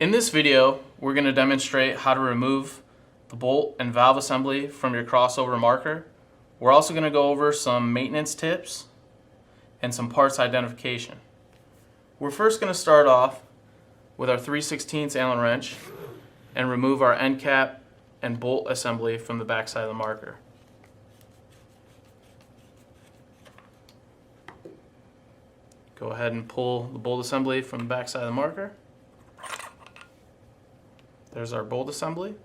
In this video, we're going to demonstrate how to remove the bolt and valve assembly from your crossover marker. We're also going to go over some maintenance tips and some parts identification. We're first going to start off with our 3/16 Allen wrench and remove our end cap and bolt assembly from the back side of the marker. Go ahead and pull the bolt assembly from the back side of the marker. There's our bolt assembly.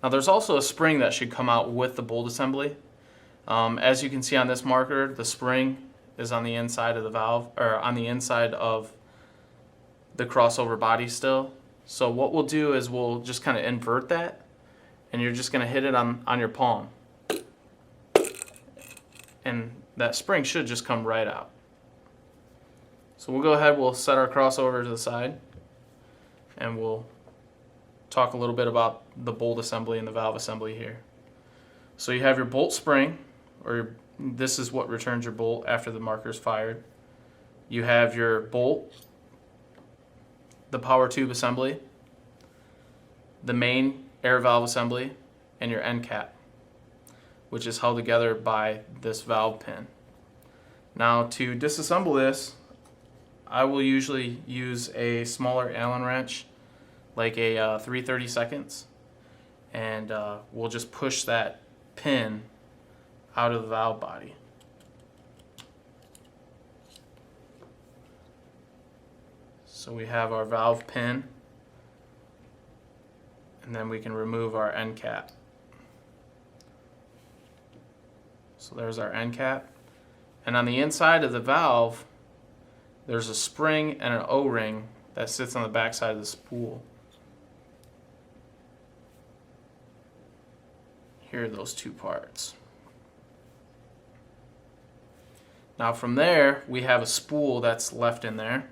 Now there's also a spring that should come out with the bolt assembly. As you can see on this marker, the spring is on the inside of the valve, or on the inside of the crossover body still. So what we'll do is we'll just kind of invert that, and you're just going to hit it on your palm. And that spring should just come right out. So we'll go ahead, we'll set our crossover to the side, and we'll talk a little bit about the bolt assembly and the valve assembly here. So you have your bolt spring, or this is what returns your bolt after the marker is fired. You have your bolt, the power tube assembly, the main air valve assembly, and your end cap, which is held together by this valve pin. Now to disassemble this, I will usually use a smaller Allen wrench, like a 3/32, and we'll just push that pin out of the valve body. So we have our valve pin, and then we can remove our end cap. So there's our end cap, and on the inside of the valve there's a spring and an O-ring that sits on the back side of the spool. Here are those two parts. Now from there we have a spool that's left in there,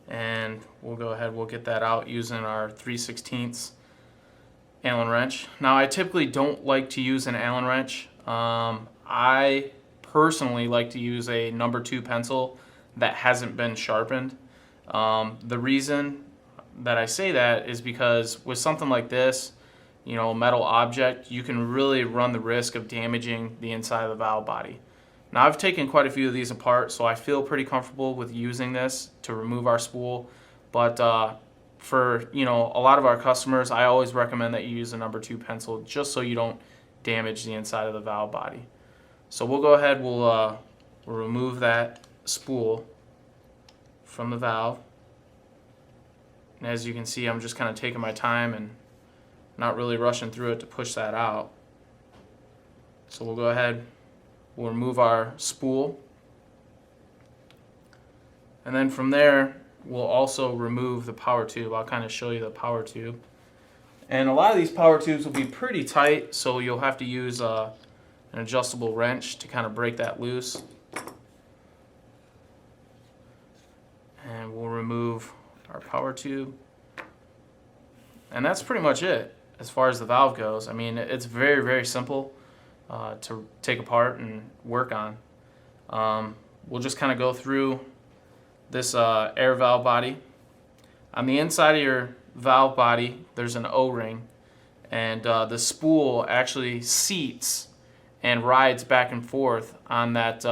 and we'll go ahead, we'll get that out using our 3/16 Allen wrench. Now I typically don't like to use an Allen wrench. I personally like to use a number 2 pencil that hasn't been sharpened. The reason that I say that is because with something like this, you know, metal object, you can really run the risk of damaging the inside of the valve body. Now I've taken quite a few of these apart, so I feel pretty comfortable with using this to remove our spool, but for, you know, a lot of our customers, I always recommend that you use a number 2 pencil just so you don't damage the inside of the valve body. So we'll go ahead, we'll remove that spool from the valve, and as you can see, I'm just kind of taking my time and not really rushing through it to push that out. So we'll go ahead, we'll remove our spool, and then from there we'll also remove the power tube. I'll kind of show you the power tube, and a lot of these power tubes will be pretty tight, so you'll have to use an adjustable wrench to kind of break that loose. And we'll remove our power tube, and that's pretty much it as far as the valve goes. I mean, it's very, very simple to take apart and work on. We'll just kind of go through this air valve body. On the inside of your valve body there's an O-ring, and the spool actually seats and rides back and forth on that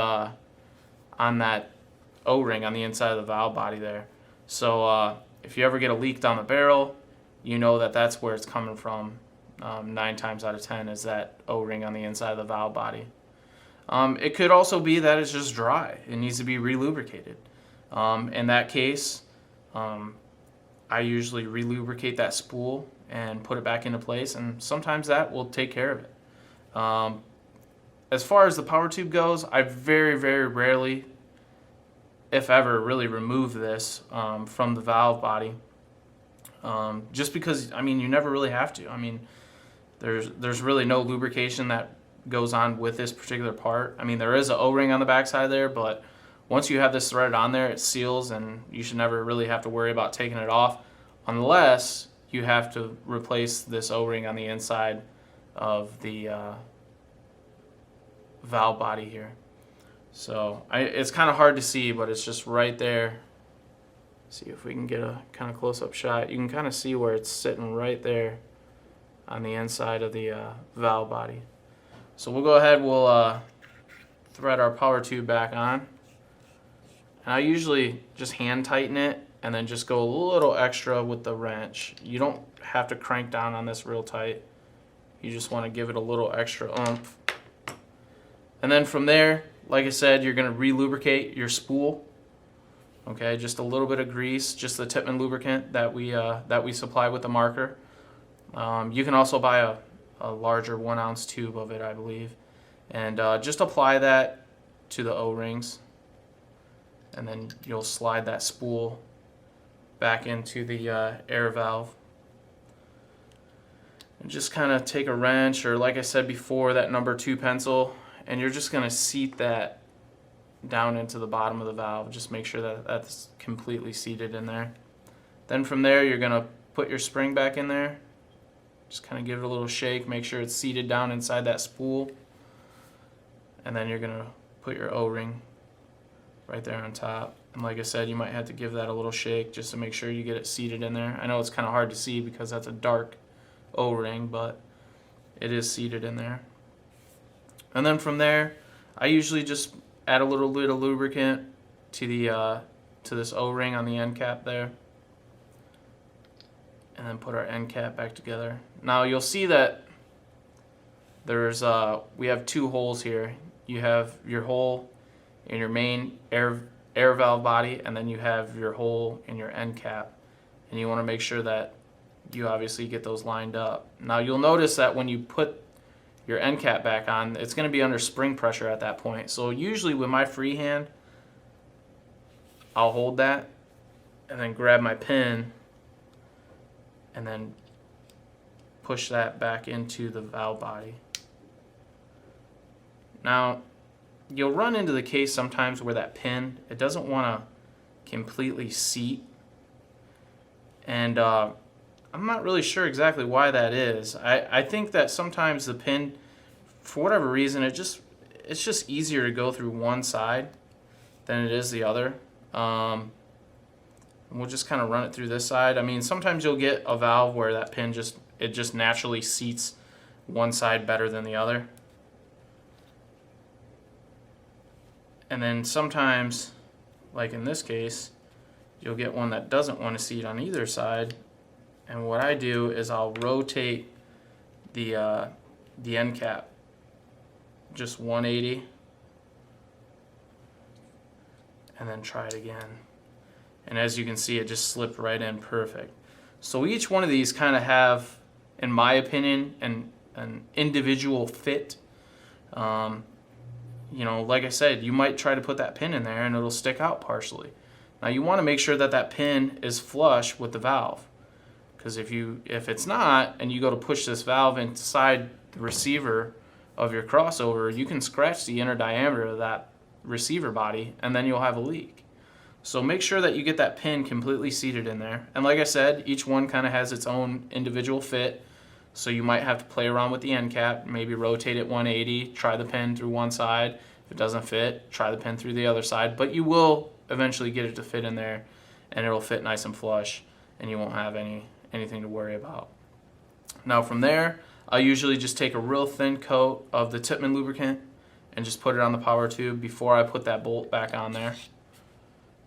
O-ring on the inside of the valve body there. So if you ever get a leak down the barrel, you know that that's where it's coming from. 9 times out of 10 is that O-ring on the inside of the valve body. It could also be that it's just dry. It needs to be re-lubricated. In that case, I usually re-lubricate that spool and put it back into place, and sometimes that will take care of it. As far as the power tube goes, I very, very rarely, if ever, really remove this from the valve body, just because, I mean, you never really have to. I mean, there's really no lubrication that goes on with this particular part. I mean, there is an O-ring on the back side there, but once you have this threaded on there, it seals, and you should never really have to worry about taking it off unless you have to replace this O-ring on the inside of the valve body here. So it's kind of hard to see, but it's just right there See if we can get a kind of close-up shot. You can kind of see where it's sitting right there on the inside of the valve body. So we'll go ahead, we'll thread our power tube back on. And I usually just hand tighten it and then just go a little extra with the wrench. You don't have to crank down on this real tight. You just want to give it a little extra oomph. And then from there, like I said, you're going to re-lubricate your spool. Okay, just a little bit of grease, just the Tippmann lubricant that we supply with the marker. You can also buy a larger 1 ounce tube of it, I believe, and just apply that to the O-rings, and then you'll slide that spool back into the air valve. And just kind of take a wrench, or like I said before, that number 2 pencil, and you're just going to seat that down into the bottom of the valve. Just make sure that that's completely seated in there. Then from there, you're going to put your spring back in there. Just kind of give it a little shake, make sure it's seated down inside that spool. And then you're going to put your O-ring right there on top. And like I said, you might have to give that a little shake just to make sure you get it seated in there. I know it's kind of hard to see because that's a dark O-ring, but it is seated in there. And then from there, I usually just add a little bit of lubricant to the to this O-ring on the end cap there, and then put our end cap back together. Now you'll see that there's we have 2 holes here. You have your hole in your main air valve body, and then you have your hole in your end cap, and you want to make sure that you obviously get those lined up. Now you'll notice that when you put your end cap back on, it's going to be under spring pressure at that point. So usually with my free hand, I'll hold that and then grab my pin and then push that back into the valve body. Now you'll run into the case sometimes where that pin, it doesn't want to completely seat, and I'm not really sure exactly why that is. I think that sometimes the pin, for whatever reason, it's just easier to go through one side than it is the other. And we'll just kind of run it through this side. I mean, sometimes you'll get a valve where that pin just naturally seats one side better than the other. And then sometimes, like in this case, you'll get one that doesn't want to seat on either side. And what I do is I'll rotate the end cap just 180, and then try it again. And as you can see, it just slipped right in perfect. So each one of these kind of have, in my opinion, an individual fit. You know, like I said, you might try to put that pin in there and it'll stick out partially. Now you want to make sure that that pin is flush with the valve. Because if it's not, and you go to push this valve inside the receiver of your crossover, you can scratch the inner diameter of that receiver body, and then you'll have a leak. So make sure that you get that pin completely seated in there. And like I said, each one kind of has its own individual fit. So you might have to play around with the end cap, maybe rotate it 180, try the pin through one side. If it doesn't fit, try the pin through the other side. But you will eventually get it to fit in there, and it'll fit nice and flush, and you won't have anything to worry about. Now from there, I usually just take a real thin coat of the Tippmann lubricant and just put it on the power tube before I put that bolt back on there.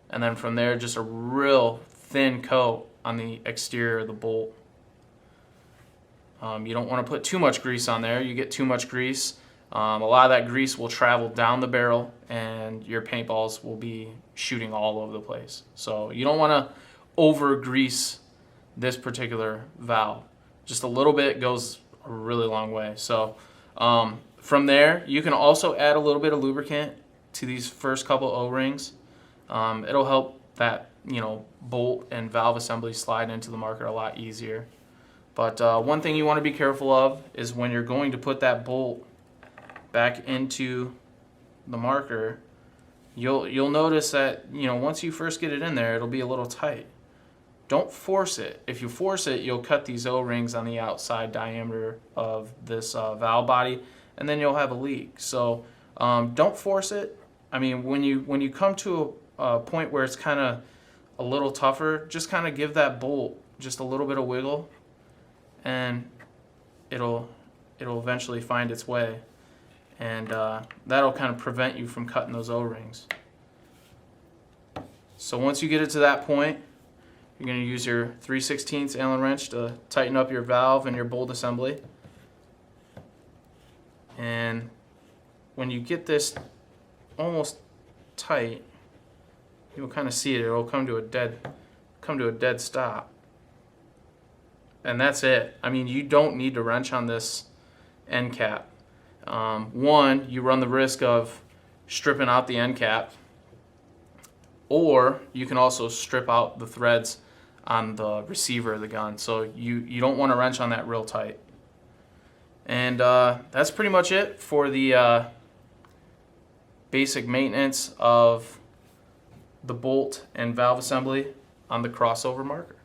And then from there, just a real thin coat on the exterior of the bolt. You don't want to put too much grease on there. You get too much grease, a lot of that grease will travel down the barrel and your paintballs will be shooting all over the place. So you don't want to over grease this particular valve. Just a little bit goes a really long way. So from there, you can also add a little bit of lubricant to these first couple O-rings. It'll help that bolt and valve assembly slide into the marker a lot easier. But one thing you want to be careful of is when you're going to put that bolt back into the marker, you'll notice that once you first get it in there, it'll be a little tight. Don't force it. If you force it, you'll cut these O-rings on the outside diameter of this valve body, and then you'll have a leak. So don't force it. I mean, when you come to a point where it's kind of a a little tougher, just kind of give that bolt just a little bit of wiggle, and it'll eventually find its way, and that'll kind of prevent you from cutting those O-rings. So once you get it to that point, you're going to use your 3/16 Allen wrench to tighten up your valve and your bolt assembly. And when you get this almost tight, you'll kind of see it. It'll come to a dead stop. And that's it. I mean, you don't need to wrench on this end cap. One, you run the risk of stripping out the end cap, or you can also strip out the threads on the receiver of the gun. So you don't want to wrench on that real tight. And that's pretty much it for the basic maintenance of the bolt and valve assembly on the crossover marker.